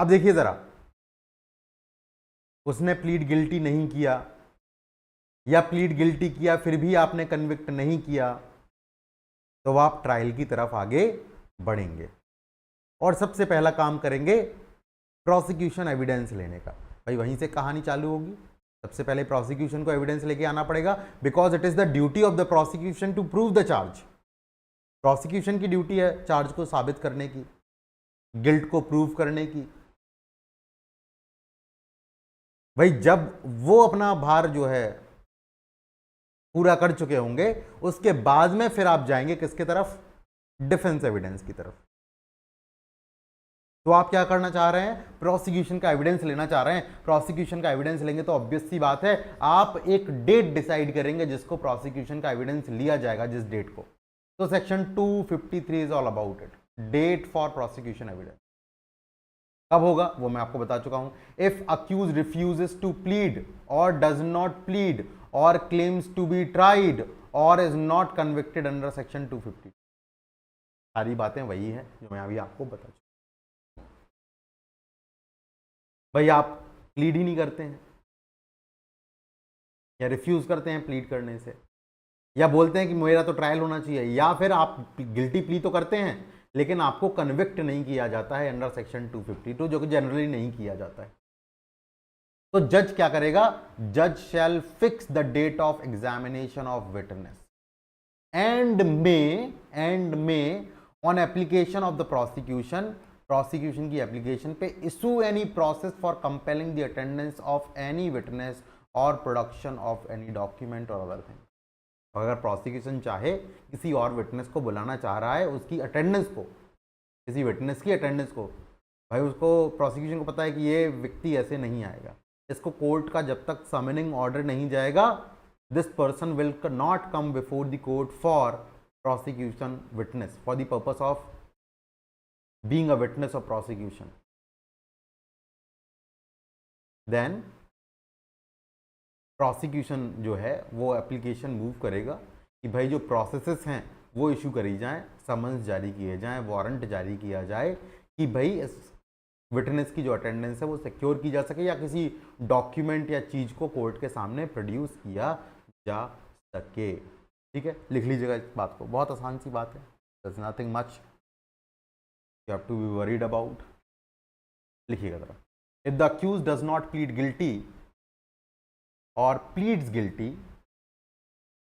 अब देखिए जरा, उसने प्लीड गिल्टी नहीं किया या प्लीड गिल्टी किया फिर भी आपने कन्विक्ट नहीं किया, तो आप ट्रायल की तरफ आगे बढ़ेंगे और सबसे पहला काम करेंगे प्रोसिक्यूशन एविडेंस लेने का। भाई वहीं से कहानी चालू होगी। सबसे पहले प्रोसिक्यूशन को एविडेंस लेके आना पड़ेगा, because it is the duty of the prosecution to prove the charge. Prosecution की ड्यूटी है चार्ज को साबित करने की, गिल्ट को प्रूव करने की। भाई जब वो अपना भार जो है पूरा कर चुके होंगे, उसके बाद में फिर आप जाएंगे किसकी तरफ? डिफेंस एविडेंस की तरफ। तो आप क्या करना चाह रहे हैं? प्रोसिक्यूशन का एविडेंस लेना चाह रहे हैं। प्रोसिक्यूशन का एविडेंस लेंगे तो ऑब्वियस सी बात है आप एक डेट डिसाइड करेंगे जिसको प्रोसिक्यूशन का एविडेंस लिया जाएगा, जिस डेट को। तो section 253 is all about it, date for prosecution evidence. कब होगा वो मैं आपको बता चुका हूं। If accused refuses to plead or does not plead or claims to be tried or is not convicted under section 250। सारी बातें वही है जो मैं अभी आपको बता चुका। भाई आप प्लीड ही नहीं करते हैं या रिफ्यूज करते हैं प्लीड करने से, या बोलते हैं कि मेरा तो ट्रायल होना चाहिए, या फिर आप गिल्टी प्ली तो करते हैं लेकिन आपको कन्विक्ट नहीं किया जाता है अंडर सेक्शन 252, जो कि जनरली नहीं किया जाता है, तो जज क्या करेगा? जज shall fix the date of examination of witness and may on application of the prosecution की एप्लीकेशन पे issue any process for compelling the attendance of any witness और प्रोडक्शन ऑफ एनी डॉक्यूमेंट और अदर थिंग। अगर prosecution चाहे किसी और witness को बुलाना चाह रहा है, उसकी अटेंडेंस को, किसी विटनेस की अटेंडेंस को, भाई उसको प्रोसिक्यूशन को पता है कि ये व्यक्ति ऐसे नहीं आएगा, इसको कोर्ट का जब तक समनिंग ऑर्डर नहीं जाएगा, this person will not come before the court for prosecution witness for the purpose of being a witness of prosecution. Then prosecution जो है वो एप्लीकेशन मूव करेगा कि भाई जो प्रोसेसेस हैं वो इशू करी जाएं, समन्स जारी किए जाएं, वारंट जारी किया जाए कि भाई इस विटनेस की जो अटेंडेंस है वो सिक्योर की जा सके या किसी डॉक्यूमेंट या चीज़ को कोर्ट के सामने प्रोड्यूस किया जा सके। ठीक है, लिख लीजिएगा इस बात को, बहुत आसान सी बात है, there is nothing much you have to be worried about. लिखिएगा जरा, if the accused does not plead guilty or pleads guilty,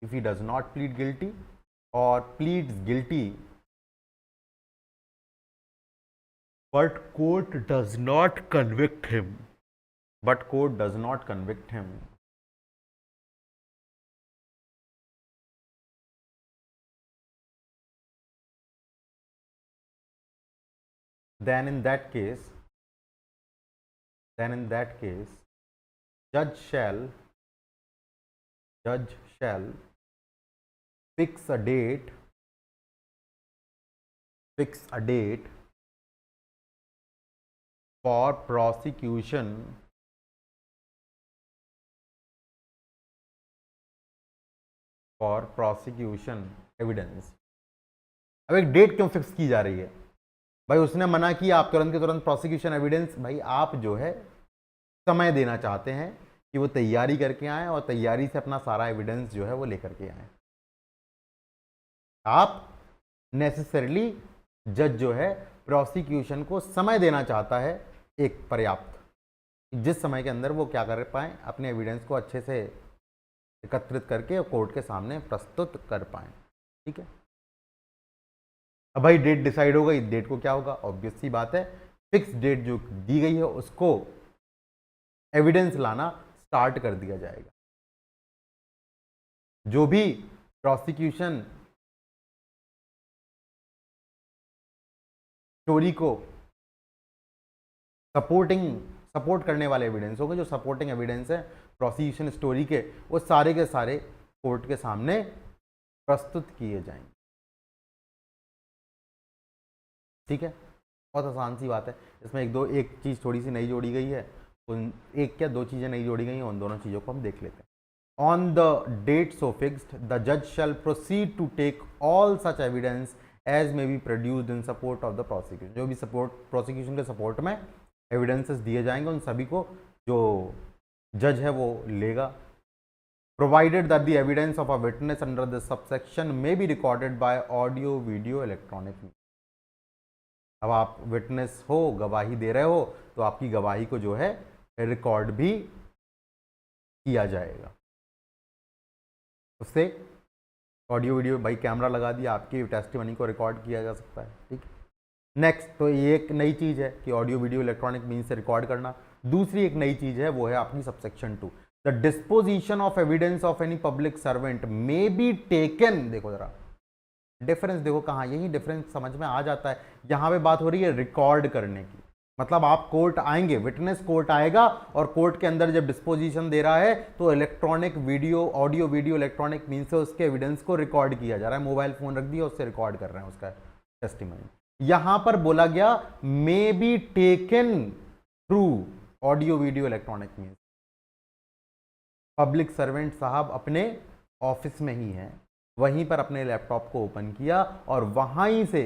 if he does not plead guilty or pleads guilty but court does not convict him, then in that case judge shall fix a date for prosecution evidence. अब एक date क्यों fix की जा रही है? भाई उसने मना किया, आप तुरंत के तुरंत प्रोसिक्यूशन एविडेंस। भाई आप जो है समय देना चाहते हैं कि वो तैयारी करके आए और तैयारी से अपना सारा एविडेंस जो है वो लेकर के आए। आप नेसेसरली जज जो है प्रोसिक्यूशन को समय देना चाहता है एक पर्याप्त, जिस समय के अंदर वो क्या कर पाए, अपने एविडेंस को अच्छे से एकत्रित करके कोर्ट के सामने प्रस्तुत कर पाए। ठीक है, अब भाई डेट डिसाइड हो गई, डेट को क्या होगा? ऑब्वियस सी बात है, फिक्स डेट जो दी गई है उसको एविडेंस लाना स्टार्ट कर दिया जाएगा। जो भी प्रोसिक्यूशन स्टोरी को सपोर्ट करने वाले एविडेंस होंगे, जो सपोर्टिंग एविडेंस है प्रोसिक्यूशन स्टोरी के, वो सारे के सारे कोर्ट के सामने प्रस्तुत किए जाएंगे। ठीक है, बहुत आसान सी बात है। इसमें एक चीज़ थोड़ी सी नई जोड़ी गई है, उन एक क्या दो चीज़ें नई जोड़ी गई हैं, उन दोनों चीज़ों को हम देख लेते हैं। On the date so fixed the जज shall proceed to take all such evidence as may be produced in support of the prosecution. जो भी सपोर्ट प्रोसिक्यूशन के सपोर्ट में एविडेंसेस दिए जाएंगे, उन सभी को जो जज है वो लेगा। Provided that the evidence of a witness under this subsection may be recorded by audio video electronic. अब आप विटनेस हो, गवाही दे रहे हो, तो आपकी गवाही को जो है रिकॉर्ड भी किया जाएगा। उससे ऑडियो वीडियो, भाई कैमरा लगा दिया, आपकी टेस्टिमनी को रिकॉर्ड किया जा सकता है। ठीक है, नेक्स्ट, तो ये एक नई चीज़ है कि ऑडियो वीडियो इलेक्ट्रॉनिक मीन्स से रिकॉर्ड करना। दूसरी एक नई चीज़ है, वो है आपकी subsection 2, the disposition of evidence of any public servant may be taken. देखो जरा डिफरेंस, देखो कहाँ, यही डिफरेंस समझ में आ जाता है। यहाँ पे बात हो रही है रिकॉर्ड करने की, मतलब आप कोर्ट आएंगे, विटनेस कोर्ट आएगा और कोर्ट के अंदर जब डिस्पोजिशन दे रहा है तो electronic video, audio video electronic mean से उसके एविडेंस को रिकॉर्ड किया जा रहा है। मोबाइल फोन रख दिया, उससे रिकॉर्ड कर रहे हैं उसका टेस्टिमनी। यहां पर बोला गया मे be taken through audio video electronic mean. Public servant साहब अपने ऑफिस में ही हैं, वहीं पर अपने लैपटॉप को ओपन किया और वहां ही से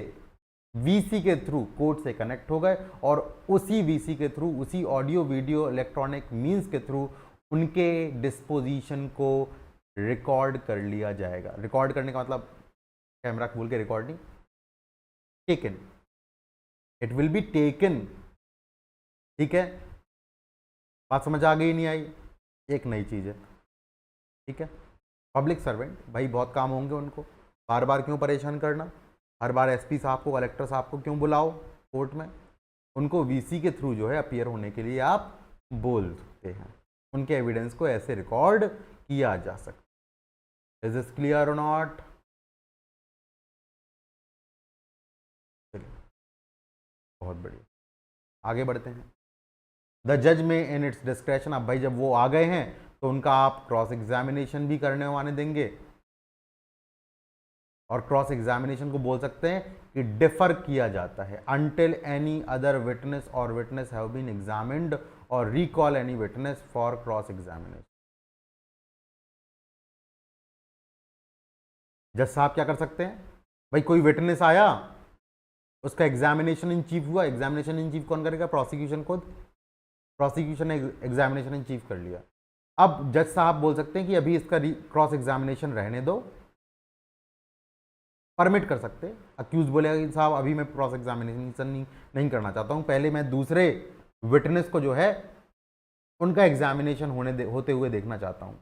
वीसी के थ्रू कोर्ट से कनेक्ट हो गए और उसी वीसी के थ्रू, उसी ऑडियो वीडियो इलेक्ट्रॉनिक मींस के थ्रू उनके डिस्पोजिशन को रिकॉर्ड कर लिया जाएगा। रिकॉर्ड करने का मतलब कैमरा खोल के recording, taken, it will be taken. ठीक है, बात समझ आ गई नहीं आई? एक नई चीज है। ठीक है, पब्लिक सर्वेंट भाई बहुत काम होंगे उनको, बार बार क्यों परेशान करना, हर बार एसपी साहब को, कलेक्टर साहब को क्यों बुलाओ कोर्ट में। उनको वीसी के थ्रू जो है अपीयर होने के लिए आप बोल सकते हैं, उनके एविडेंस को ऐसे रिकॉर्ड किया जा सकता है। इज दिस क्लियर और नॉट? बहुत बढ़िया, आगे बढ़ते हैं। द जज में इन इट्स डिस्क्रेशन, अब भाई जब वो आ गए हैं तो उनका आप क्रॉस एग्जामिनेशन भी करने वाने देंगे, और क्रॉस एग्जामिनेशन को बोल सकते हैं कि डिफर किया जाता है अंटिल एनी अदर विटनेस और विटनेस हैव बीन एग्जामिन्ड और recall any witness for cross examination. जज साहब क्या कर सकते हैं, भाई कोई विटनेस आया, उसका एग्जामिनेशन इन चीफ हुआ, एग्जामिनेशन इन चीफ कौन करेगा? प्रोसिक्यूशन खुद। प्रोसिक्यूशन ने एग्जामिनेशन इन चीफ कर लिया, अब जज साहब बोल सकते हैं कि अभी इसका क्रॉस एग्जामिनेशन रहने दो, परमिट कर सकते। अक्यूज बोलेगा कि साहब अभी मैं क्रॉस एग्जामिनेशन नहीं करना चाहता हूं, पहले मैं दूसरे विटनेस को जो है उनका एग्जामिनेशन होते हुए देखना चाहता हूं,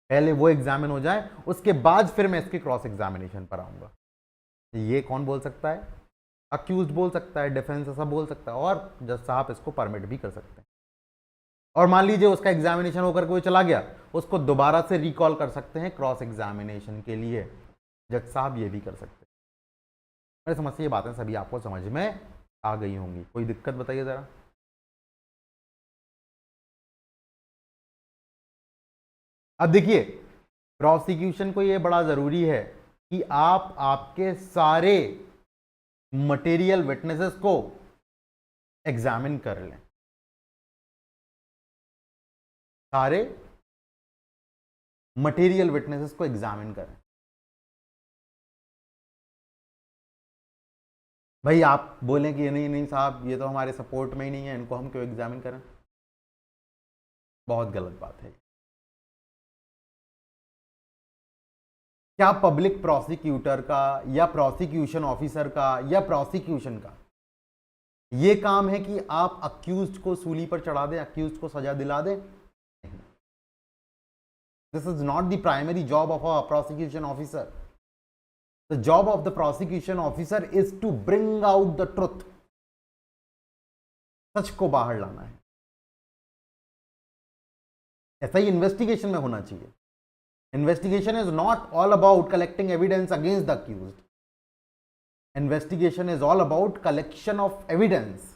पहले वो एग्जामिन हो जाए, उसके बाद फिर मैं इसके क्रॉस एग्जामिनेशन पर आऊंगा। ये कौन बोल सकता है? अक्यूज बोल सकता है, डिफेंस ऐसा बोल सकता है, और जज साहब इसको परमिट भी कर सकते हैं। और मान लीजिए उसका एग्जामिनेशन होकर कोई चला गया, उसको दोबारा से रिकॉल कर सकते हैं क्रॉस एग्जामिनेशन के लिए, जज साहब ये भी कर सकते हैं। मेरे समझ से ये बातें सभी आपको समझ में आ गई होंगी, कोई दिक्कत बताइए जरा। अब देखिए, प्रोसिक्यूशन को ये बड़ा जरूरी है कि आप आपके सारे मटेरियल विटनेसेस को एग्जामिन कर लें, सारे मटेरियल विटनेसेस को एग्जामिन करें। भाई आप बोलें कि नहीं नहीं साहब ये तो हमारे सपोर्ट में ही नहीं है, इनको हम क्यों एग्जामिन करें? बहुत गलत बात है। क्या पब्लिक प्रोसिक्यूटर का या प्रोसिक्यूशन ऑफिसर का या प्रोसिक्यूशन का ये काम है कि आप अक्यूज्ड को सूली पर चढ़ा दें, अक्यूज्ड को सजा दिला दें? नहीं, this is not the primary job of a prosecution officer. The job of the prosecution officer is to bring out the truth, सच को बाहर लाना है। ऐसा ही इन्वेस्टिगेशन में होना चाहिए। Investigation is not all about collecting evidence against the accused. Investigation is all about collection of evidence,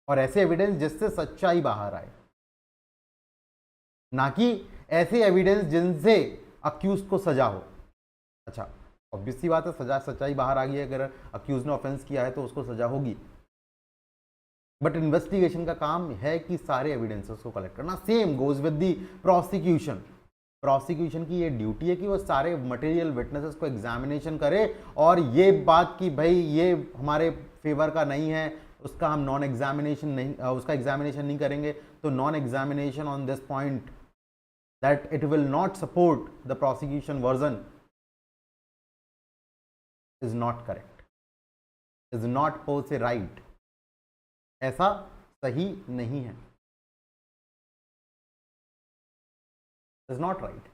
और ऐसे एविडेंस जिससे सच्चाई बाहर आए, ना कि ऐसे एविडेंस जिनसे अक्यूज को सजा हो। अच्छा, ऑब्वियसली बात है, सच्चाई बाहर आ गई है, अगर अक्यूज ने ऑफेंस किया है तो उसको सजा होगी, बट इन्वेस्टिगेशन का काम है कि सारे एविडेंसेस को कलेक्ट करना। Same goes with the prosecution. Prosecution की ये ड्यूटी है कि वो सारे मटेरियल विटनेसेस को एग्जामिनेशन करे और ये बात कि भाई ये हमारे फेवर का नहीं है, उसका हम नॉन एग्जामिनेशन नहीं, उसका एग्जामिनेशन नहीं करेंगे, तो non examination on this point that it will not support the prosecution version is not correct, is not पर से राइट, ऐसा सही नहीं है, इज नॉट राइट।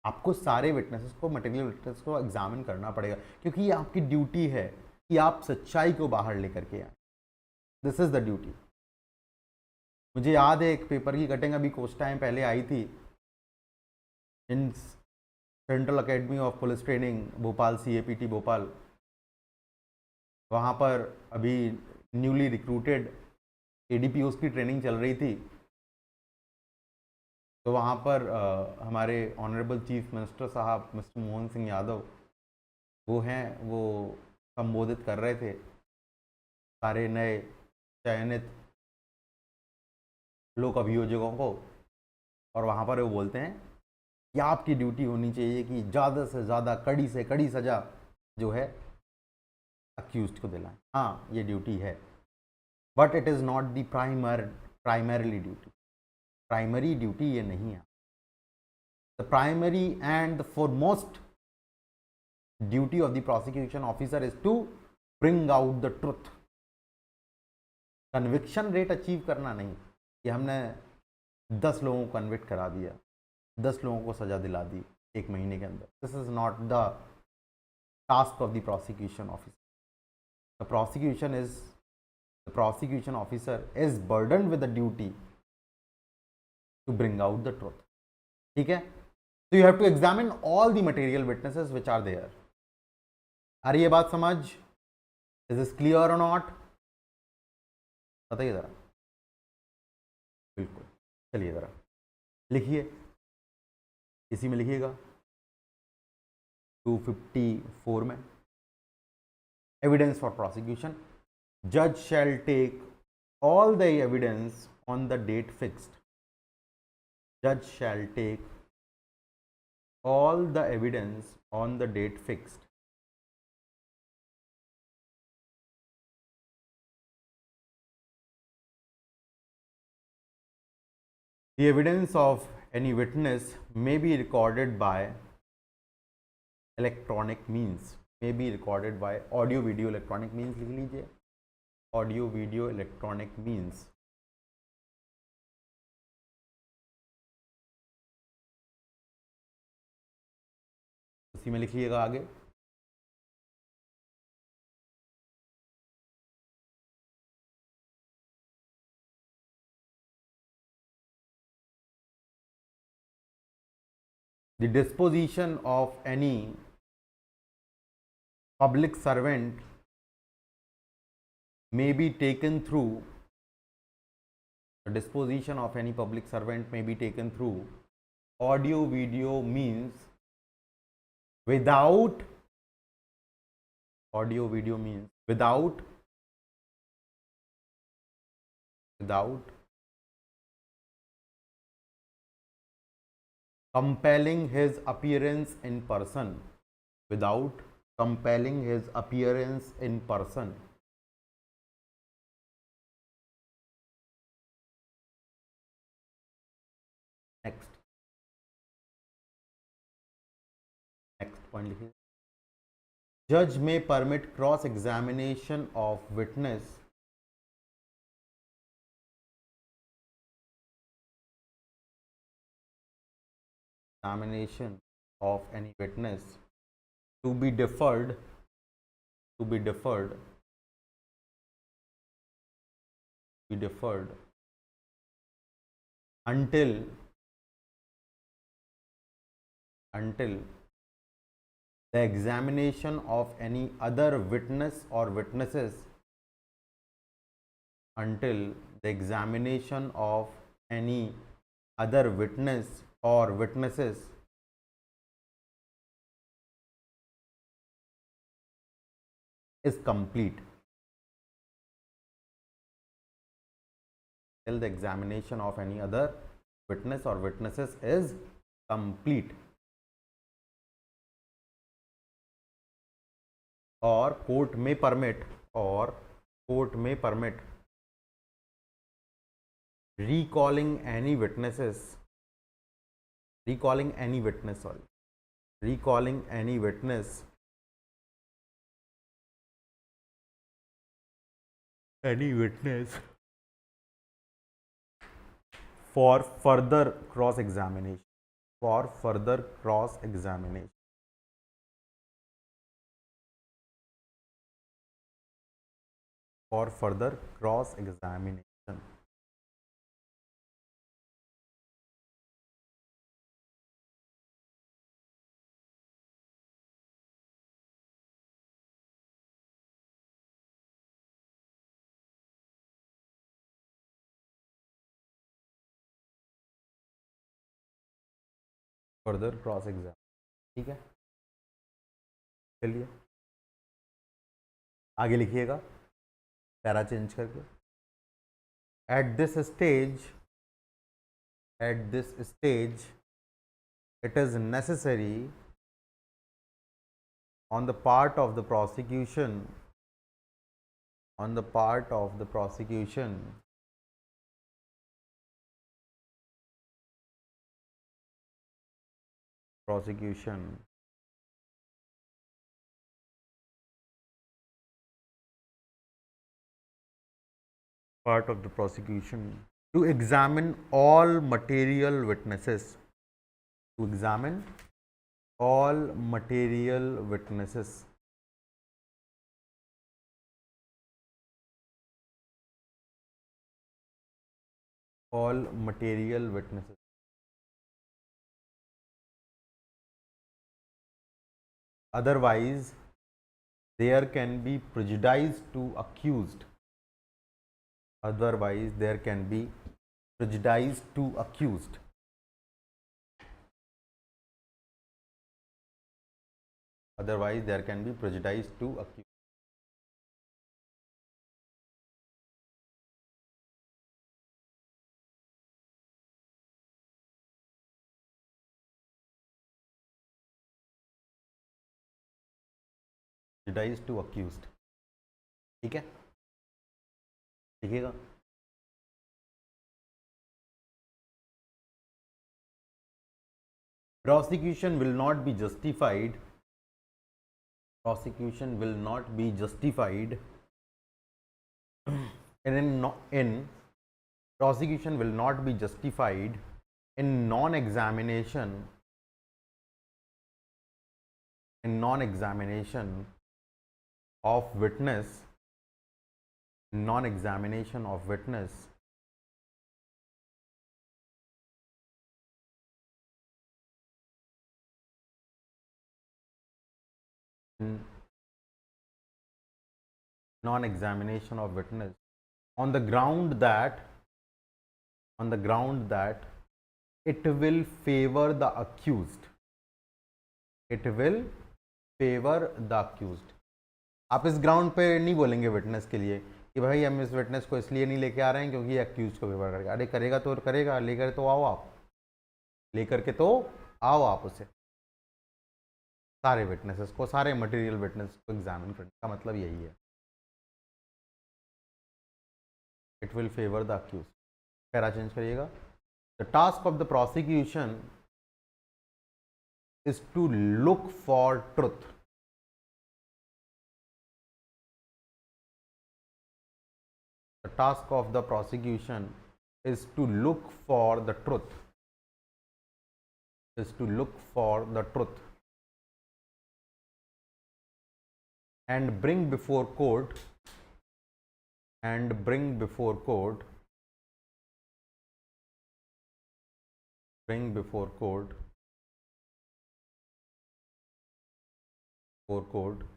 आपको सारे विटनेसेस को, मटेरियल विटनेसेस को एग्जामिन करना पड़ेगा, क्योंकि ये आपकी ड्यूटी है कि आप सच्चाई को बाहर लेकर के आए। This is the duty. मुझे याद है एक पेपर की कटिंग अभी कुछ टाइम पहले आई थी in central academy of police training Bhopal, CAPT Bhopal. वहाँ पर अभी न्यूली रिक्रूटेड ADPOs की ट्रेनिंग चल रही थी। तो वहाँ पर हमारे ऑनरेबल चीफ मिनिस्टर साहब मिस्टर मोहन सिंह यादव वो संबोधित कर रहे थे सारे नए चयनित लोक अभियोजकों को, और वहाँ पर वो बोलते हैं कि आपकी ड्यूटी होनी चाहिए कि ज़्यादा से ज़्यादा कड़ी से कड़ी सज़ा जो है अक्यूज्ड को दिलाएं। हाँ, ये ड्यूटी है, but it is not the primarily duty. Primary duty ये नहीं है। The primary and the foremost duty of the prosecution officer is to bring out the truth. Conviction rate achieve करना नहीं कि हमने 10 लोगों को कन्विक्ट करा दिया, 10 लोगों को सजा दिला दी 1 महीने के अंदर। This is not the task of the prosecution officer. The prosecution officer is burden with the duty to bring out the truth. ठीक है? So you have to examine all the material witnesses which are there. आ रही है बात समझ? Is this clear or not? बताइए जरा। बिल्कुल, चलिए जरा लिखिए, इसी में लिखिएगा 254 में, एविडेंस फॉर प्रोसिक्यूशन। जज shall take all the evidence on the date fixed. Judge shall take all the evidence on the date fixed. The evidence of any witness may be recorded by electronic means, may be recorded by audio, video, electronic means। लिख लीजिए, audio, video, electronic means। उसी में लिखिएगा आगे। The disposition of any public servant may be taken through, the disposition of any public servant may be taken through audio, video means without, audio, video means without compelling his appearance in person, without compelling his appearance in person। Next point लिखिए। जज में permit cross examination of witness examination of any witness to be deferred until the examination of any other witness or witnesses, until the examination of any other witness or witnesses is complete, till the examination of any other witness और witnesses is complete. और court में permit, और court में permit recalling any witnesses, recalling any witness, sorry, recalling any witness, any witness for further cross examination, for further cross examination, for further cross examination. Further cross exam, ठीक है। चलिए आगे लिखिएगा para change करके। At this stage, at this stage it is necessary on the part of the prosecution, on the part of the prosecution, prosecution part of the prosecution to examine all material witnesses, to examine all material witnesses, all material witnesses, otherwise there can be prejudice to accused, otherwise there can be prejudice to accused, otherwise there can be prejudice to accused. Prejudice to accused, ठीक है, लिखिएगा। Prosecution will not be justified, prosecution will not be justified in prosecution will not be justified in non-examination, in non-examination of witness, non-examination of witness non-examination of witness on the ground that, on the ground that it will favor the accused, it will favor the accused। आप इस ground पे नहीं बोलेंगे witness के लिए कि भाई हम इस विटनेस को इसलिए नहीं लेके आ रहे हैं क्योंकि ये अक्यूज को फेवर करेगा। अरे करेगा तो करेगा, लेकर तो आओ आप, लेकर के तो आओ आप उसे, सारे विटनेसेस को, सारे मटेरियल विटनेस को एग्जामिन करने का मतलब यही है। It will favour the accuse, para change करिएगा। The task of the prosecution is to look for truth, the task of the prosecution is to look for the truth, is to look for the truth and bring before court, and bring before court, bring before court, before court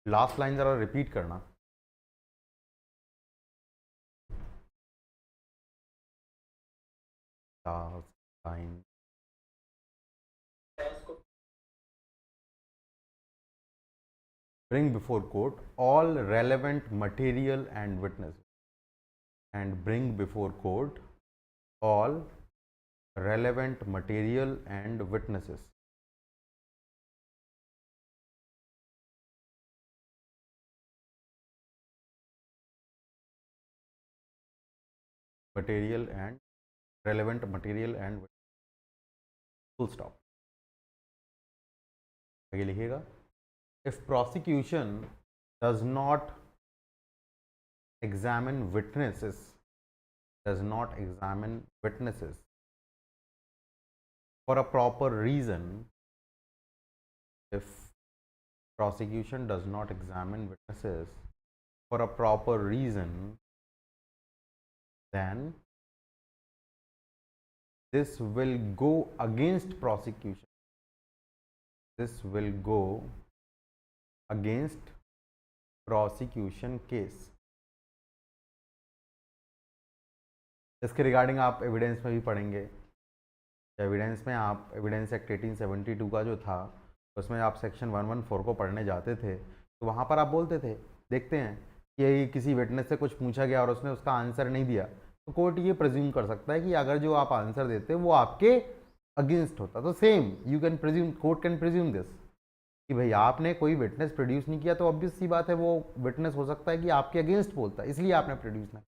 last line जरा repeat करना। Last line. Bring before court all relevant material and witnesses, and bring before court all relevant material and witnesses. Material and relevant material and full stop. आगे लिखिएगा, if prosecution does not examine witnesses for a proper reason, if prosecution does not examine witnesses for a proper reason, then this will go against prosecution. This will go against prosecution case. इसके regarding आप evidence में भी पढ़ेंगे। Evidence में आप evidence act 1872 का जो था उसमें आप सेक्शन 114 को पढ़ने जाते थे तो वहाँ पर आप बोलते थे, देखते हैं कि किसी विटनेस से कुछ पूछा गया और उसने उसका आंसर नहीं दिया तो कोर्ट ये प्रिज्यूम कर सकता है कि अगर जो आप आंसर देते वो आपके अगेंस्ट होता। तो same you can presume, court can presume this कि भाई आपने कोई विटनेस प्रोड्यूस नहीं किया तो ऑब्वियस सी बात है वो विटनेस हो सकता है कि आपके अगेंस्ट बोलता है, इसलिए आपने प्रोड्यूस नहीं।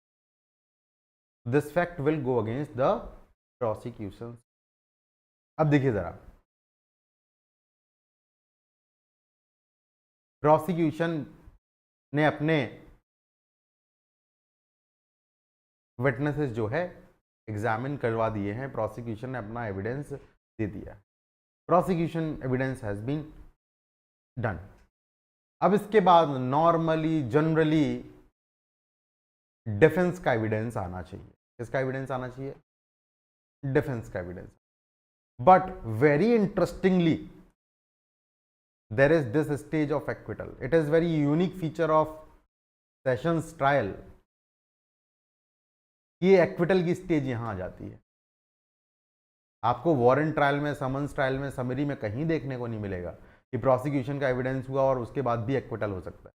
This fact will go against the prosecution. अब देखिए जरा, प्रोसिक्यूशन ने अपने विटनेसेस जो है एग्जामिन करवा दिए हैं, प्रोसिक्यूशन ने अपना एविडेंस दे दिया, prosecution evidence has been done. अब इसके बाद नॉर्मली जनरली डिफेंस का एविडेंस आना चाहिए। किसका एविडेंस आना चाहिए? डिफेंस का evidence. But very interestingly there is this stage of acquittal. It is very unique feature of sessions trial. ये एक्विटल की स्टेज यहां आ जाती है। आपको वारंट ट्रायल में, समन्स ट्रायल में, समरी में कहीं देखने को नहीं मिलेगा कि प्रोसिक्यूशन का एविडेंस हुआ और उसके बाद भी एक्विटल हो सकता है।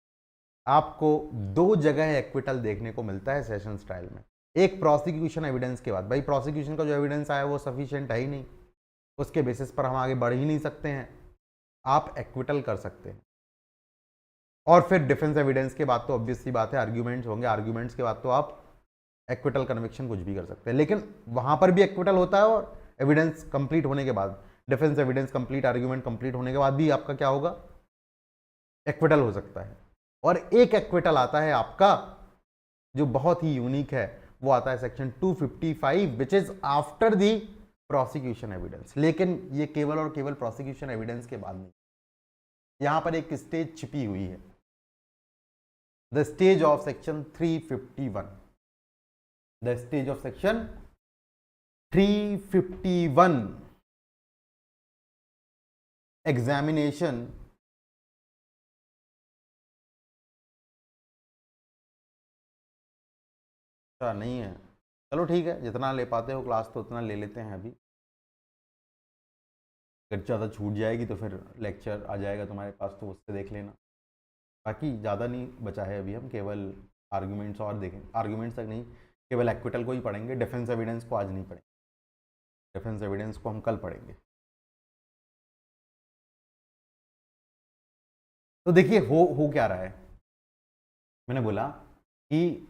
आपको दो जगह एक्विटल देखने को मिलता है सेशंस ट्रायल में। एक प्रोसिक्यूशन एविडेंस के बाद, भाई प्रोसिक्यूशन का जो एविडेंस आया वो सफिशिएंट है ही नहीं, उसके बेसिस पर हम आगे बढ़ ही नहीं सकते हैं, आप एक्विटल कर सकते हैं। और फिर डिफेंस एविडेंस के बाद तो ऑब्वियस सी बात है आर्ग्यूमेंट्स होंगे, आर्ग्यूमेंट्स के बाद तो आप एक्विटल कन्विक्शन कुछ भी कर सकते हैं। लेकिन वहां पर भी एक्विटल होता है और एविडेंस कंप्लीट होने के बाद, defence evidence complete, argument complete होने के बाद भी आपका क्या होगा? एक्विटल हो सकता है। और एक एक्विटल आता है आपका जो बहुत ही यूनिक है, वो आता है section 255 which is after the prosecution evidence. लेकिन ये केवल और केवल प्रोसिक्यूशन एविडेंस के बाद नहीं, यहां पर एक स्टेज छिपी हुई है, the stage of section 351। The stage of section 351 examination नहीं है। चलो ठीक है, जितना ले पाते हो क्लास तो उतना ले लेते हैं। अभी अगर ज़्यादा छूट जाएगी तो फिर लेक्चर आ जाएगा तुम्हारे पास, तो उससे देख लेना। बाकी ज़्यादा नहीं बचा है अभी, हम केवल आर्ग्यूमेंट्स और देखें, आर्ग्यूमेंट्स तक नहीं, केवल एक्विटल को ही पढ़ेंगे। डिफेंस एविडेंस को आज नहीं पढ़ेंगे, डिफेंस एविडेंस को हम कल पढ़ेंगे। तो देखिए हो क्या रहा है, मैंने बोला कि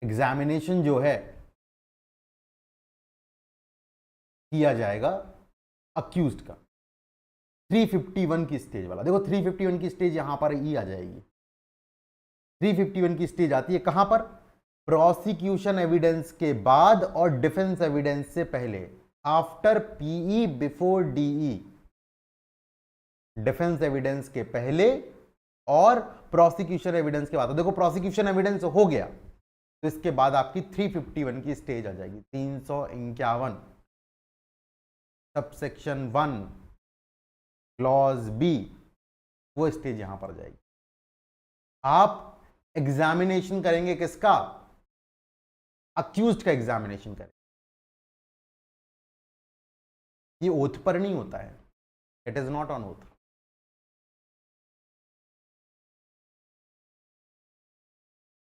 एग्जामिनेशन जो है किया जाएगा अक्यूज्ड का, 351 की स्टेज वाला। देखो 351 की स्टेज यहां पर ही आ जाएगी। 351 की स्टेज आती है कहां पर? प्रोसिक्यूशन एविडेंस के बाद और डिफेंस एविडेंस से पहले, after PE before DE. Defence evidence के पहले और प्रोसिक्यूशन एविडेंस के बाद। तो देखो प्रोसिक्यूशन एविडेंस हो गया तो इसके बाद आपकी 351 की स्टेज आ जाएगी। 351 सबसेक्शन 1 क्लॉज बी, वो स्टेज यहां पर जाएगी। आप एग्जामिनेशन करेंगे किसका? अक्यूज्ड का एग्जामिनेशन करेंगे। ये ओथ पर नहीं होता है, it is not on oath.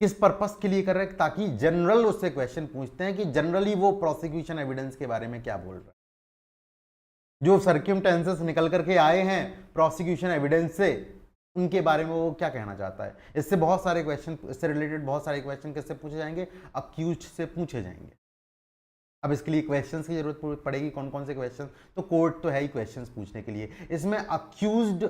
किस पर्पस के लिए कर रहे हैं? ताकि जनरल उससे क्वेश्चन पूछते हैं कि जनरली वो प्रोसिक्यूशन एविडेंस के बारे में क्या बोल रहा है, जो सर्क्यूमटेंसेस निकल करके आए हैं प्रोसिक्यूशन एविडेंस से, उनके बारे में वो क्या कहना चाहता है। इससे बहुत सारे क्वेश्चन, इससे रिलेटेड बहुत सारे क्वेश्चन किससे पूछे जाएंगे? अक्यूज्ड से पूछे जाएंगे। अब इसके लिए क्वेश्चंस की जरूरत पड़ेगी। कौन कौन से क्वेश्चन? तो कोर्ट तो है ही क्वेश्चंस पूछने के लिए। इसमें अक्यूज्ड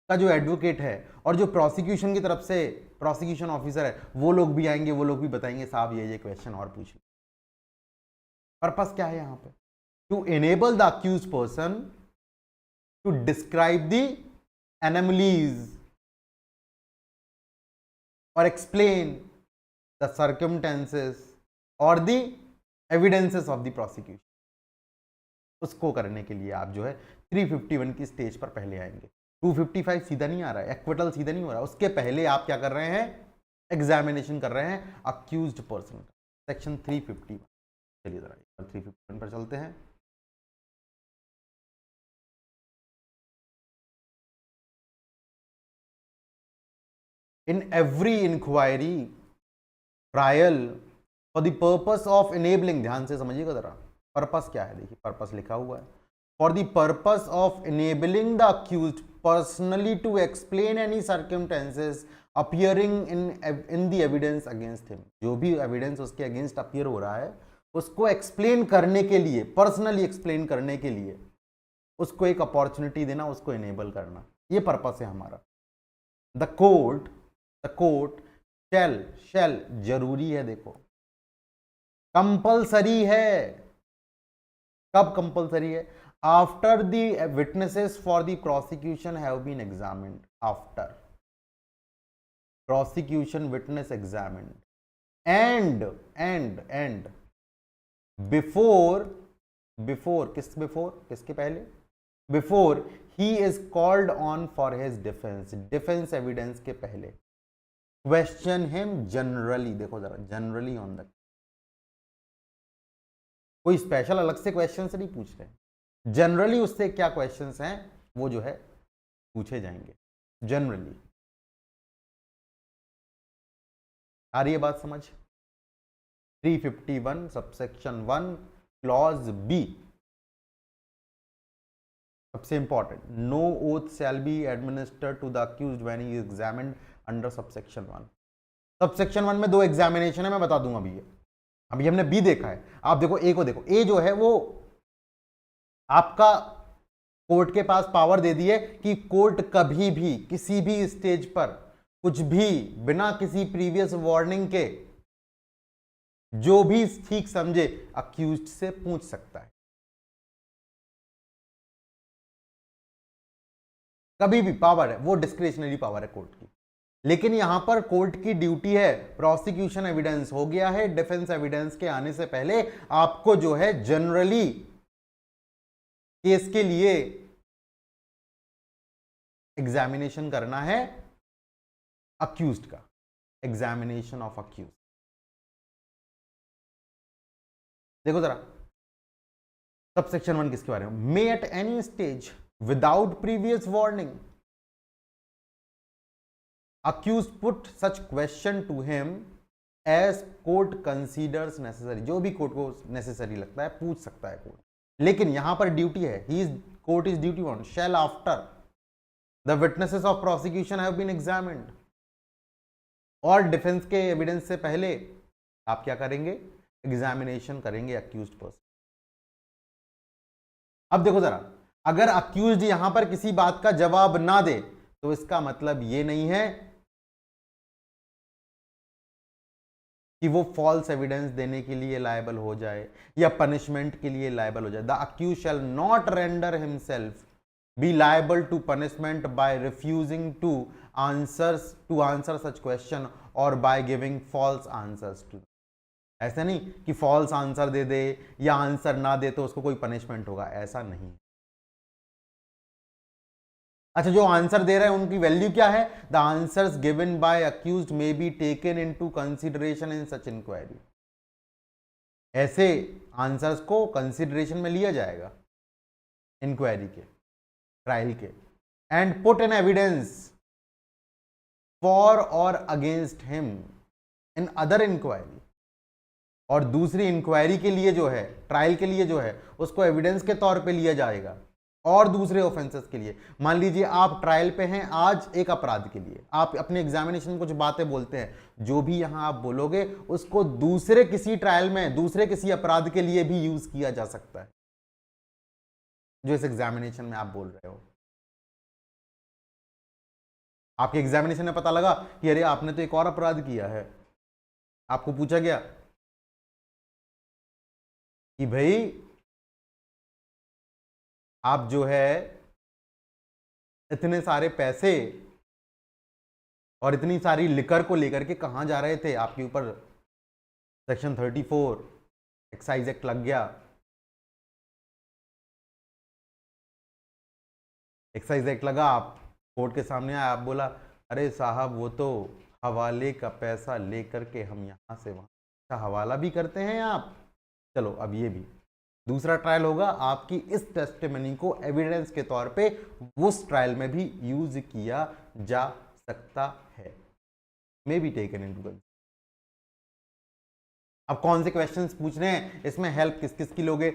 का जो एडवोकेट है और जो प्रोसिक्यूशन की तरफ से प्रोसिक्यूशन ऑफिसर है, वो लोग भी आएंगे, वो लोग भी बताएंगे साहब ये क्वेश्चन और पूछिए। पर्पस क्या है यहां पे? To enable the accused person to describe the anomalies or explain the circumstances or the evidences of the prosecution। उसको करने के लिए आप जो है 351 की स्टेज पर पहले आएंगे। 255 सीधा नहीं आ रहा है, एक्विटल सीधा नहीं हो रहा, उसके पहले आप क्या कर रहे हैं? एग्जामिनेशन कर रहे हैं अक्यूज्ड पर्सन का, सेक्शन 351। चलिए जरा 351 पर चलते हैं। In every inquiry, trial, for the purpose of enabling, ध्यान से समझिएगा जरा, पर्पस क्या है? देखिए पर्पस लिखा हुआ है, for the purpose of enabling the accused personally to explain any circumstances appearing in the evidence against him। जो भी एविडेंस उसके अगेंस्ट अपीयर हो रहा है उसको एक्सप्लेन करने के लिए, पर्सनली एक्सप्लेन करने के लिए उसको एक अपॉर्चुनिटी देना, उसको इनेबल करना, ये पर्पस है हमारा। द कोर्ट शैल जरूरी है, देखो कंपलसरी है। कब कंपलसरी है? After the witnesses for the prosecution have been examined, after prosecution witness examined and before किसके पहले? Before he is called on for his defence evidence के पहले। क्वेश्चन हिम जनरली, देखो जरा, जनरली ऑन द, कोई special अलग से question से नहीं पूछ रहे, जनरली उससे क्या क्वेश्चंस हैं वो जो है पूछे जाएंगे जनरली। आ रही है बात समझ? 351 सबसेक्शन 1 क्लॉज बी, सबसे important, no oath shall be administered to the accused when he is examined under subsection 1। Subsection 1 में 2 एग्जामिनेशन है, मैं बता दूंगा अभी हमने बी देखा है। आप देखो ए को, देखो ए जो है वो आपका कोर्ट के पास पावर दे दी है कि कोर्ट कभी भी किसी भी स्टेज पर कुछ भी बिना किसी प्रीवियस वार्निंग के जो भी ठीक समझे अक्यूज्ड से पूछ सकता है, कभी भी पावर है, वो डिस्क्रिशनरी पावर है कोर्ट की। लेकिन यहां पर कोर्ट की ड्यूटी है, प्रोसिक्यूशन एविडेंस हो गया है, डिफेंस एविडेंस के आने से पहले आपको जो है जनरली केस के लिए एग्जामिनेशन करना है अक्यूज्ड का, एग्जामिनेशन ऑफ अक्यूज। देखो जरा सबसेक्शन 1 किसके बारे में? May at any stage without previous warning accused put such question to him as court considers necessary। जो भी कोर्ट को नेसेसरी लगता है पूछ सकता है कोर्ट, लेकिन यहां पर ड्यूटी है, court is duty on shall after the witnesses of prosecution have been examined, और डिफेंस के एविडेंस से पहले आप क्या करेंगे? एग्जामिनेशन करेंगे अक्यूज्ड पर्सन। अब देखो जरा, अगर अक्यूज्ड यहां पर किसी बात का जवाब ना दे तो इसका मतलब ये नहीं है कि वो फॉल्स एविडेंस देने के लिए लायबल हो जाए या पनिशमेंट के लिए लायबल हो जाए। The accuse shall not render himself be liable to punishment by refusing to answer such question और by giving false answers to. ऐसा नहीं कि फॉल्स आंसर दे दे या आंसर ना दे तो उसको कोई पनिशमेंट होगा, ऐसा नहीं। अच्छा, जो आंसर दे रहे हैं उनकी वैल्यू क्या है? The answers given by accused may be taken into consideration in such inquiry. ऐसे आंसर्स को कंसीडरेशन में लिया जाएगा इंक्वायरी के, ट्रायल के। And put an evidence for और against him in other inquiry. और दूसरी इंक्वायरी के लिए जो है, ट्रायल के लिए जो है, उसको एविडेंस के तौर पे लिया जाएगा और दूसरे ऑफेंसेस के लिए। मान लीजिए आप ट्रायल पे हैं आज एक अपराध के लिए, आप अपने एग्जामिनेशन में कुछ बातें बोलते हैं, जो भी यहां आप बोलोगे उसको दूसरे किसी ट्रायल में, दूसरे किसी अपराध के लिए भी यूज किया जा सकता है, जो इस एग्जामिनेशन में आप बोल रहे हो। आपके एग्जामिनेशन में पता लगा कि अरे आपने तो एक और अपराध किया है, आपको पूछा गया कि भाई आप जो है इतने सारे पैसे और इतनी सारी लिकर को लेकर के कहां जा रहे थे, आपके ऊपर सेक्शन 34 एक्साइज एक्ट लग गया। एक्साइज एक्ट लगा, आप कोर्ट के सामने आए, आप बोला अरे साहब वो तो हवाले का पैसा लेकर के हम यहां से वहां। अच्छा, हवाला भी करते हैं आप? चलो अब ये भी दूसरा ट्रायल होगा, आपकी इस टेस्टिमनी को एविडेंस के तौर पे उस ट्रायल में भी यूज किया जा सकता है, मे बी टेकन इनटू। अब कौन से क्वेश्चंस पूछ रहे हैं इसमें? हेल्प किस किस की लोगे?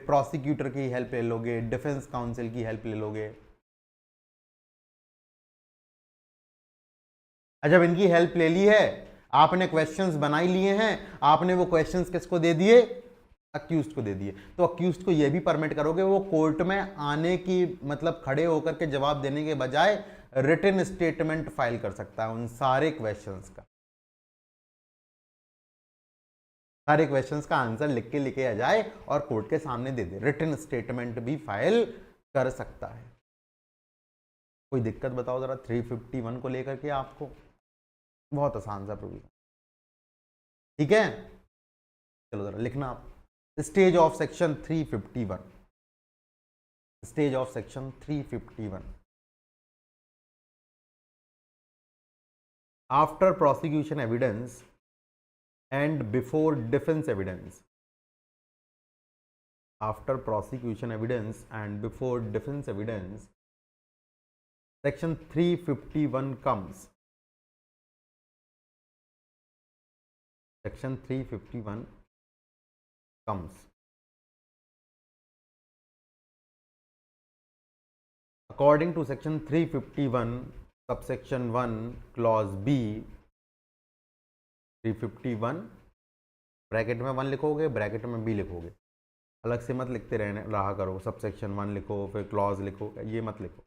प्रोसिक्यूटर की हेल्प ले लोगे, डिफेंस काउंसिल की हेल्प ले लोगे। जब इनकी हेल्प ले ली है, आपने क्वेश्चंस बनाई लिए हैं, आपने वो क्वेश्चंस किसको दे दिए? अक्यूज्ड को दे दिए। तो अक्यूज्ड को ये भी परमिट करोगे वो कोर्ट में आने की, मतलब खड़े होकर के जवाब देने के बजाय रिटन स्टेटमेंट फाइल कर सकता है उन सारे क्वेश्चंस का, सारे क्वेश्चंस का आंसर लिख के लेके आ जाए और कोर्ट के सामने दे दे। रिटन स्टेटमेंट भी फाइल कर सकता है। कोई दिक्कत बताओ जरा 351 को लेकर के आपको? बहुत आसान सा प्रोविजन, ठीक है। चलो जरा लिखना आप, stage of section 351, stage of section 351। After prosecution evidence and before defense evidence, after prosecution evidence and before defense evidence, section 351 comes. Section 351 comes. According to section 351 subsection 1 clause B, 351 bracket में 1 लिखोगे, bracket में B लिखोगे, अलग से मत लिखते रहा करो। सबसेक्शन 1 लिखो फिर क्लॉज लिखो, ये मत लिखो।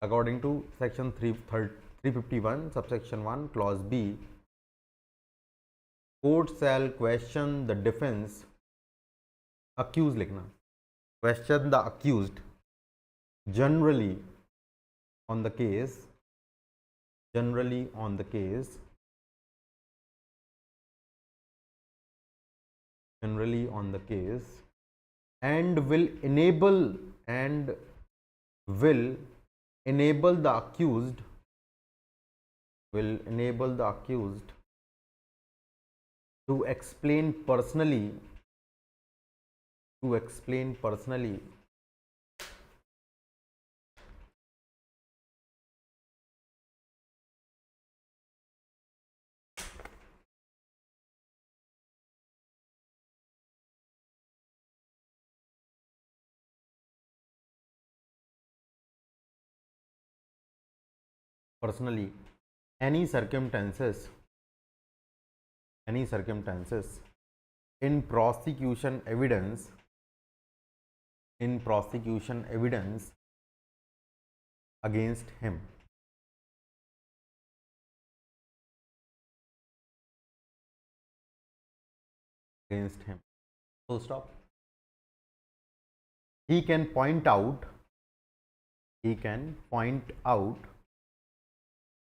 According to section 351 subsection 1 clause B, court shall question the defence, accuse लिखना, question the accused generally on the case, generally on the case, generally on the case, and will enable the accused, will enable the accused to explain personally, to explain personally any circumstances in prosecution evidence, against him, full stop. He can point out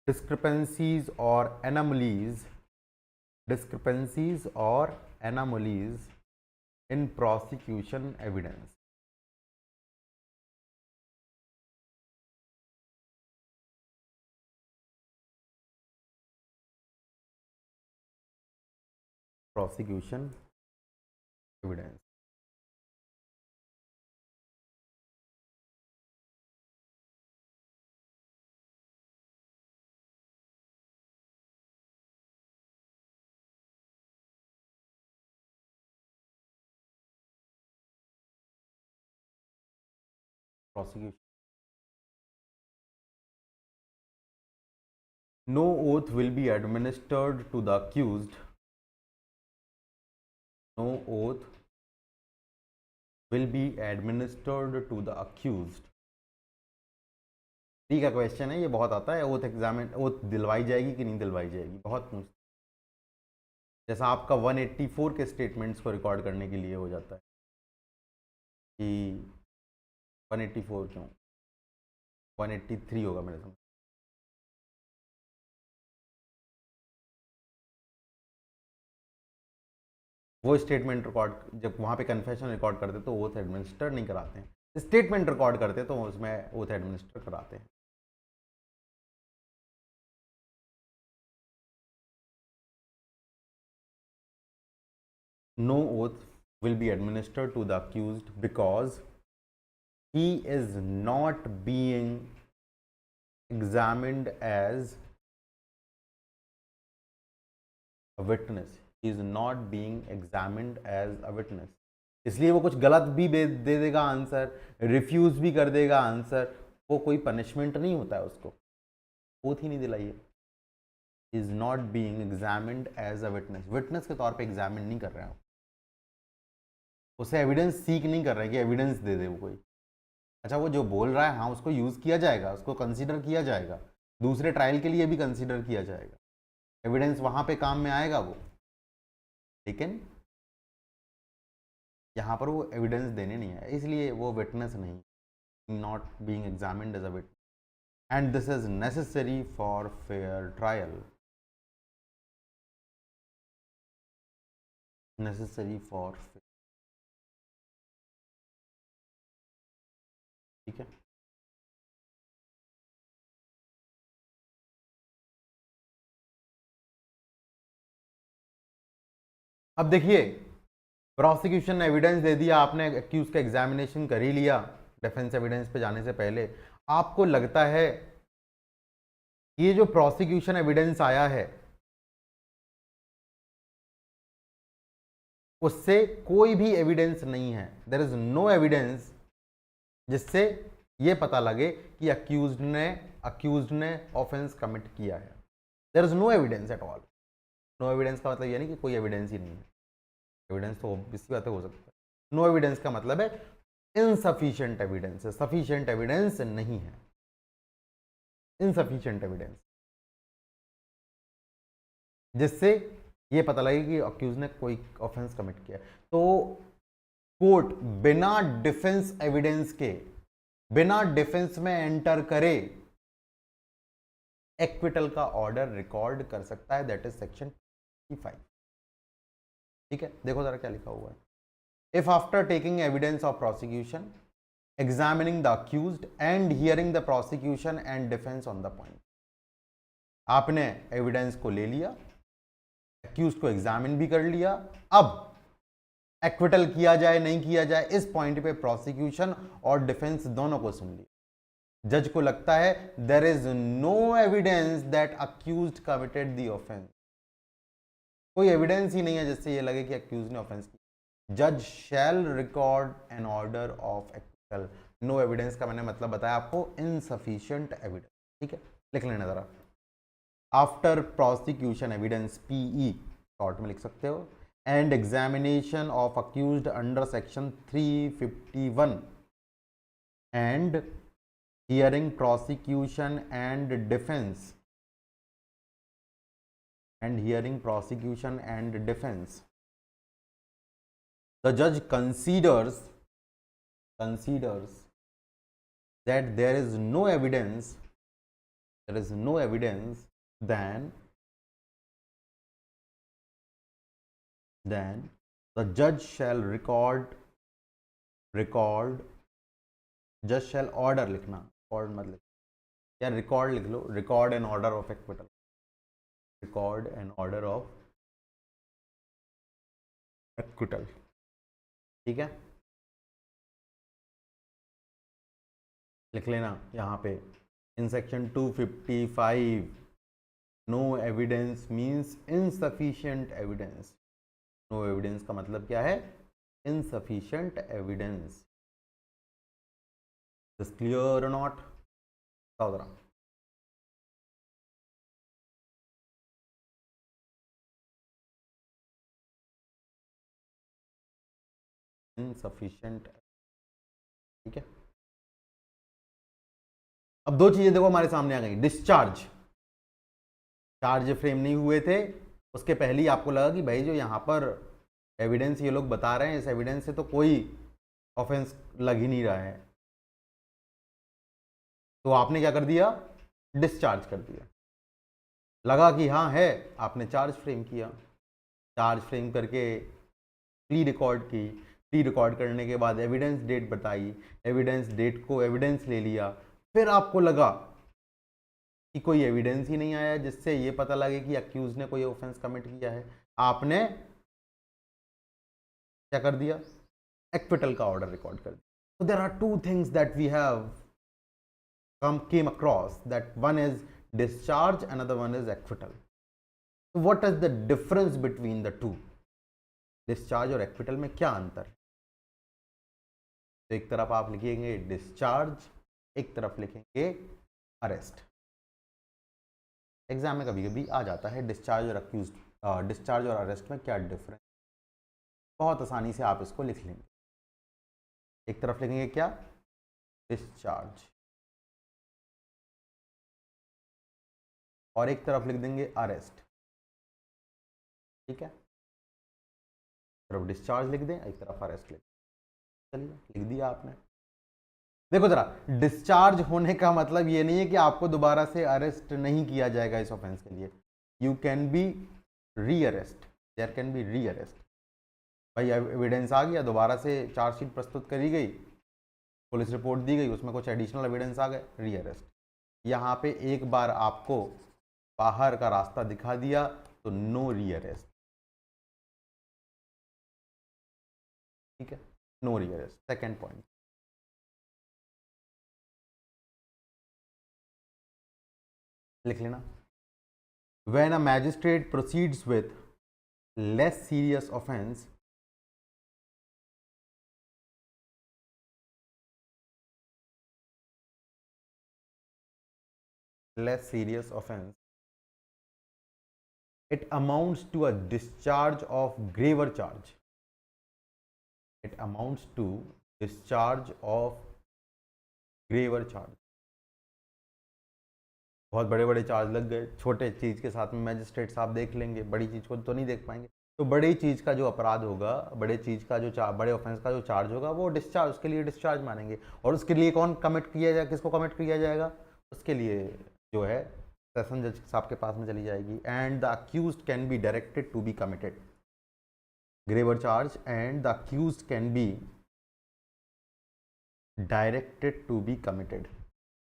discrepancies or anomalies in prosecution evidence. prosecution evidence. Prosecution. No oath will be administered to the accused. No oath will be administered to the accused. ठीक है, question है ये, बहुत आता है। Oath दिलवाई जाएगी कि नहीं दिलवाई जाएगी, बहुत मुश्किल। जैसा आपका 184 के स्टेटमेंट्स को रिकॉर्ड करने के लिए हो जाता है कि 184 क्यों, 183 होगा मेरे समझ। वो स्टेटमेंट रिकॉर्ड, जब वहाँ पे कन्फेशन रिकॉर्ड करते तो ओथ एडमिनिस्टर नहीं कराते हैं, स्टेटमेंट रिकॉर्ड करते तो उसमें ओथ एडमिनिस्टर कराते हैं। No oath will be administered to the accused because he is not being examined as a witness. He is not being examined as a witness. इसलिए वो कुछ गलत भी दे देगा आंसर, रिफ्यूज भी कर देगा आंसर, वो कोई पनिशमेंट नहीं होता है उसको, ओथ ही नहीं दिलाई है। Is not being examined as a witness, witness के तौर पे एग्जामिन नहीं कर रहे हैं, उसे एविडेंस सीख नहीं कर रहे हैं कि एविडेंस दे दे वो कोई। अच्छा, वो जो बोल रहा है हाँ उसको यूज़ किया जाएगा, उसको कंसीडर किया जाएगा, दूसरे ट्रायल के लिए भी कंसीडर किया जाएगा, एविडेंस वहाँ पे काम में आएगा वो, लेकिन यहाँ पर वो एविडेंस देने नहीं है, इसलिए वो विटनेस नहीं, not being examined as a witness, and this is necessary for fair trial, necessary for, ठीक है। अब देखिए, प्रोसिक्यूशन ने एविडेंस दे दिया, आपने एक्यूज का एग्जामिनेशन कर ही लिया, डिफेंस एविडेंस पे जाने से पहले आपको लगता है ये जो प्रोसिक्यूशन एविडेंस आया है उससे कोई भी एविडेंस नहीं है, देयर इज नो एविडेंस जिससे ये पता लगे कि अक्यूज्ड ने ऑफेंस कमिट किया है, there is no evidence at all. No evidence का मतलब ये नहीं कि कोई एविडेंस ही नहीं है, एविडेंस तो इसी बात हो सकता है। नो एविडेंस का मतलब है इनसफिशिएंट एविडेंस है, सफिशिएंट एविडेंस नहीं है, इनसफिशिएंट एविडेंस, जिससे ये पता लगे कि अक्यूज ने कोई ऑफेंस कमिट किया। तो कोर्ट बिना डिफेंस एविडेंस के, बिना डिफेंस में एंटर करे एक्विटल का ऑर्डर रिकॉर्ड कर सकता है, दैट इज सेक्शन 5। ठीक है, देखो जरा क्या लिखा हुआ है। If after taking evidence of prosecution, examining the accused and hearing the prosecution and defence on the point, आपने एविडेंस को ले लिया, एक्यूज को एग्जामिन भी कर लिया, अब एक्विटल किया जाए नहीं किया जाए इस पॉइंट पे प्रोसिक्यूशन और डिफेंस दोनों को सुन लिया। जज को लगता है there is no evidence that accused committed the offence, कोई एविडेंस ही नहीं है जिससे ये लगे कि अक्यूज ने ऑफेंस किया, जज shall record an order of acquittal. No evidence का मैंने मतलब बताया आपको, इनसफिशिएंट एविडेंस। ठीक है, लिख लेना जरा, after prosecution evidence, PE short में लिख सकते हो, and examination of accused under section 351 and hearing prosecution and defense, the judge considers that there is no evidence, then the judge shall judge shall order, लिखना order मत लिख, या record लिख लो, record an order of acquittal, record an order of acquittal, ठीक है, लिख लेना यहाँ पे in section 255 no evidence means insufficient evidence. No evidence का मतलब क्या है? Insufficient evidence. इज क्लियर और नॉट? इनसफिशिएंट, ठीक है। अब दो चीजें देखो हमारे सामने आ गई। डिस्चार्ज, चार्ज फ्रेम नहीं हुए थे, उसके पहले ही आपको लगा कि भाई जो यहाँ पर एविडेंस ये लोग बता रहे हैं, इस एविडेंस से तो कोई ऑफेंस लग ही नहीं रहा है, तो आपने क्या कर दिया? डिस्चार्ज कर दिया। लगा कि हाँ है, आपने चार्ज फ्रेम किया, चार्ज फ्रेम करके प्ली रिकॉर्ड की, प्ली रिकॉर्ड करने के बाद एविडेंस डेट बताई, एविडेंस डेट को एविडेंस ले लिया, फिर आपको लगा कि कोई एविडेंस ही नहीं आया जिससे ये पता लगे कि अक्यूज ने कोई ऑफेंस कमिट किया है। आपने क्या कर दिया? एक्विटल का ऑर्डर रिकॉर्ड कर दिया। So there are two things that we have came across, that one is discharge, another one is acquittal. So what is the difference between the two? Discharge और एक्विटल में क्या अंतर है? तो एक तरफ आप लिखेंगे डिस्चार्ज, एक तरफ लिखेंगे अरेस्ट। एग्जाम में कभी कभी आ जाता है डिस्चार्ज और अक्यूज, डिस्चार्ज और अरेस्ट में क्या डिफरेंस, बहुत आसानी से आप इसको लिख लेंगे। एक तरफ लिखेंगे क्या? डिस्चार्ज, और एक तरफ लिख देंगे अरेस्ट, ठीक है। तरफ डिस्चार्ज लिख दें, एक तरफ अरेस्ट लिख, चलिए लिख दिया आपने। देखो जरा, डिस्चार्ज होने का मतलब ये नहीं है कि आपको दोबारा से अरेस्ट नहीं किया जाएगा इस ऑफेंस के लिए। यू कैन बी री अरेस्ट, देयर कैन बी री अरेस्ट। भाई एविडेंस आ गया, दोबारा से चार्जशीट प्रस्तुत करी गई, पुलिस रिपोर्ट दी गई, उसमें कुछ एडिशनल एविडेंस आ गए, री अरेस्ट। यहाँ पे एक बार आपको बाहर का रास्ता दिखा दिया तो नो री अरेस्ट, ठीक है, नो री अरेस्ट। सेकेंड पॉइंट, लिख लेना, when a magistrate proceeds with less serious offense, less serious offense, it amounts to a discharge of graver charge, it amounts to discharge of graver charge। बहुत बड़े बड़े charge लग गए, छोटे चीज़ के साथ में मैजिस्ट्रेट साहब देख लेंगे, बड़ी चीज़ को तो नहीं देख पाएंगे, तो बड़ी चीज़ का जो अपराध होगा, बड़े चीज़ का जो बड़े ऑफेंस का जो चार्ज होगा वो डिस्चार्ज, उसके लिए डिस्चार्ज मानेंगे। और उसके लिए कौन कमिट किया जाएगा, किसको कमिट किया जाएगा? उसके लिए जो है सेशन जज साहब के पास में चली जाएगी। And the accused can be directed to be committed graver charge, and the accused can be directed to be committed,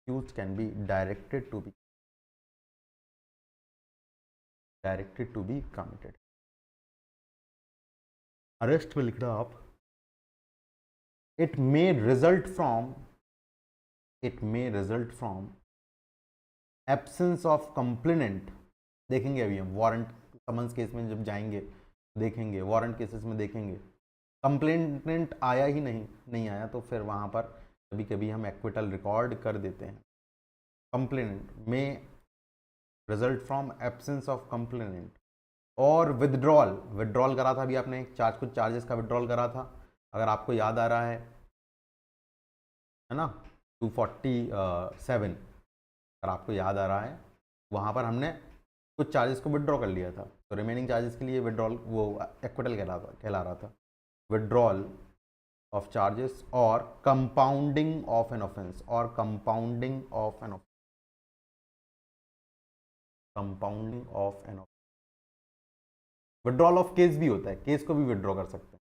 accused can be directed to be committed। Arrest में लिखना आप, it may result from absence of complainant। देखेंगे अभी हम warrant summons case में जब जाएंगे देखेंगे, वारंट केसेस में देखेंगे कंप्लेनेंट आया ही नहीं आया, तो फिर वहाँ पर कभी कभी हम एक्विटल रिकॉर्ड कर देते हैं। कंप्लेनेंट में result from absence of complainant, or withdrawal करा था अभी आपने, कुछ चार्जेस का विदड्रॉल करा था, अगर आपको याद आ रहा है ना, 247, अगर आपको याद आ रहा है, वहाँ पर हमने कुछ चार्जेस को विदड्रॉ कर लिया था, तो रिमेनिंग चार्जेस के लिए विदड्रॉल, वो एक्विटल कहला रहा था, विदड्रॉल ऑफ चार्जेस और कंपाउंडिंग ऑफ एन ऑफेंस, और compounding of an offence. Withdrawal of case भी होता है, केस को भी विड्रॉ कर सकते हैं,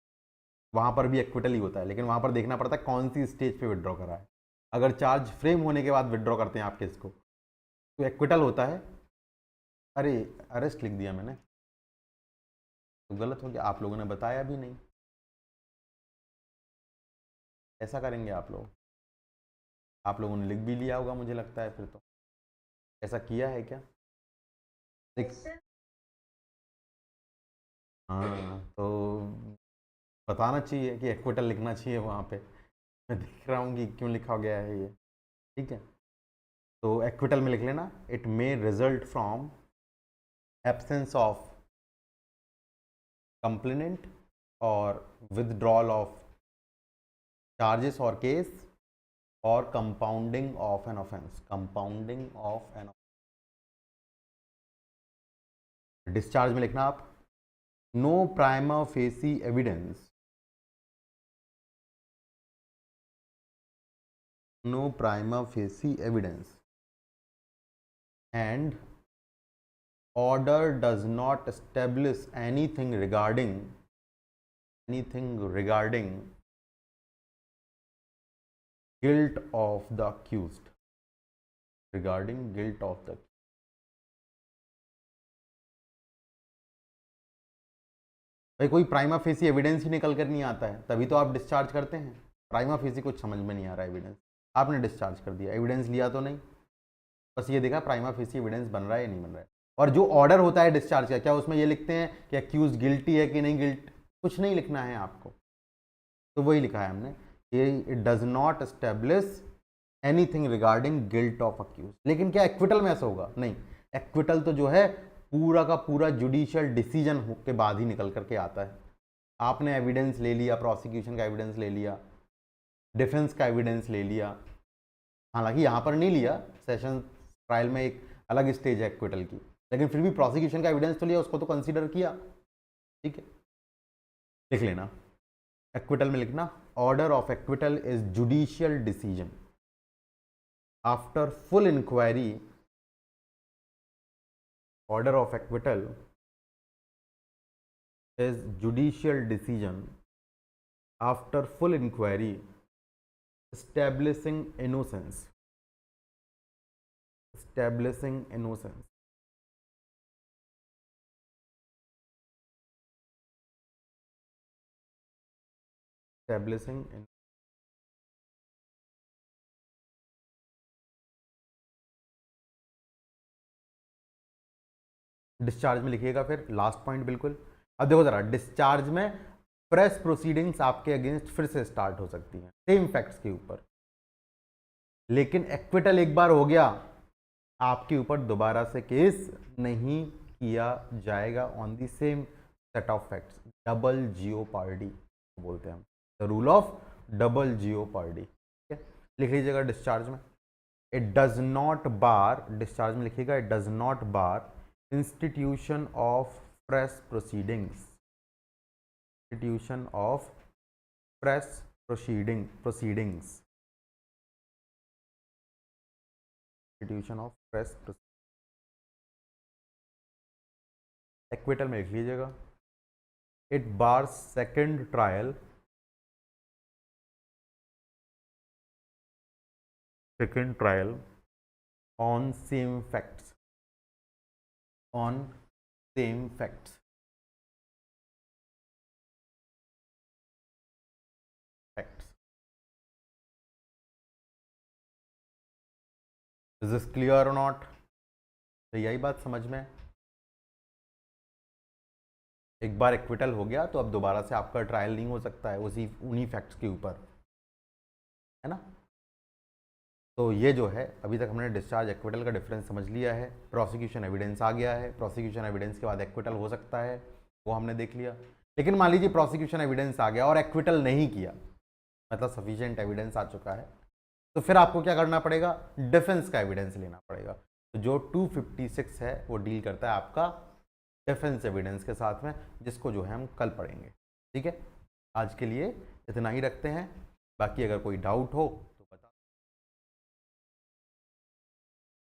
वहां पर भी एक्विटल ही होता है, लेकिन वहां पर देखना पड़ता है कौन सी स्टेज पे विड्रॉ करा है। अगर चार्ज फ्रेम होने के बाद विड्रॉ करते हैं आप केस को तो एक्विटल होता है। अरे अरेस्ट लिख दिया मैंने, तो गलत हो गया, आप लोगों ने बताया भी नहीं। ऐसा करेंगे आप लोग, आप लोगों ने लिख भी लिया होगा मुझे लगता है, फिर तो ऐसा किया है क्या? देख, हाँ तो बताना चाहिए कि एक्विटल लिखना चाहिए वहाँ पे। मैं देख रहा हूँ कि क्यों लिखा गया है ये। ठीक है, तो एक्विटल में लिख लेना, it may result from absence of complainant or withdrawal of charges or case or compounding of an offence, compounding of an. Discharge में लिखना आप, no prima facie evidence, no prima facie evidence and order does not establish anything regarding guilt of the accused, regarding guilt of the। भाई कोई prima facie evidence ही निकल कर नहीं आता है, तभी तो आप डिस्चार्ज करते हैं। प्राइमा फेसी कुछ समझ में नहीं आ रहा है एविडेंस, आपने डिस्चार्ज कर दिया, एविडेंस लिया तो नहीं, बस ये देखा प्राइमा फेसी एविडेंस बन रहा है या नहीं बन रहा है। और जो ऑर्डर होता है डिस्चार्ज का, क्या उसमें ये लिखते हैं कि अक्यूज गिल्टी है कि नहीं गिल्ट? कुछ नहीं लिखना है आपको, तो वही लिखा है हमने कि it does not establish anything regarding guilt of accuse. लेकिन क्या एक्विटल में ऐसा होगा? नहीं, एक्विटल तो जो है पूरा का पूरा जुडिशियल डिसीजन के बाद ही निकल करके आता है। आपने एविडेंस ले लिया, प्रोसिक्यूशन का एविडेंस ले लिया, डिफेंस का एविडेंस ले लिया, हालांकि यहाँ पर नहीं लिया, सेशन ट्रायल में एक अलग स्टेज है एक्विटल की, लेकिन फिर भी प्रोसिक्यूशन का एविडेंस तो लिया, उसको तो कंसीडर किया। ठीक है, लिख लेना, एक्विटल में लिखना, order of acquittal is judicial decision after full inquiry, order of acquittal is judicial decision after full inquiry establishing innocence, establishing innocence, establishing in discharge में लिखिएगा फिर लास्ट पॉइंट बिल्कुल। अब देखो जरा, डिस्चार्ज में प्रेस प्रोसीडिंग्स आपके अगेंस्ट फिर से स्टार्ट हो सकती हैं सेम फैक्ट्स के ऊपर, लेकिन एक्विटल एक बार हो गया, आपके ऊपर दोबारा से केस नहीं किया जाएगा on the same set of facts. Double jeopardy बोलते हैं हम, the rule of double jeopardy. ठीक है, लिख लीजिएगा डिस्चार्ज में, it does not bar, discharge में लिखिएगा, it does not bar institution of press proceedings, institution of press proceedings, institution of press proceedings। Acquittal में लिख लीजिएगा, it bars second trial, second trial on same facts, on same facts, is this clear or not? तो यही बात समझ में, एक बार acquittal हो गया तो अब दोबारा से आपका ट्रायल नहीं हो सकता है उन्हीं फैक्ट्स के ऊपर, है ना। तो ये जो है अभी तक हमने डिस्चार्ज एक्विटल का डिफरेंस समझ लिया है। प्रोसिक्यूशन एविडेंस आ गया है, प्रोसिक्यूशन एविडेंस के बाद एक्विटल हो सकता है, वो हमने देख लिया। लेकिन मान लीजिए प्रोसिक्यूशन एविडेंस आ गया और एक्विटल नहीं किया, मतलब सफिशिएंट एविडेंस आ चुका है, तो फिर आपको क्या करना पड़ेगा? डिफेंस का एविडेंस लेना पड़ेगा। तो जो 256 है वो डील करता है आपका डिफेंस एविडेंस के साथ में, जिसको जो है हम कल पढ़ेंगे। ठीक है, आज के लिए इतना ही रखते हैं, बाकी अगर कोई डाउट हो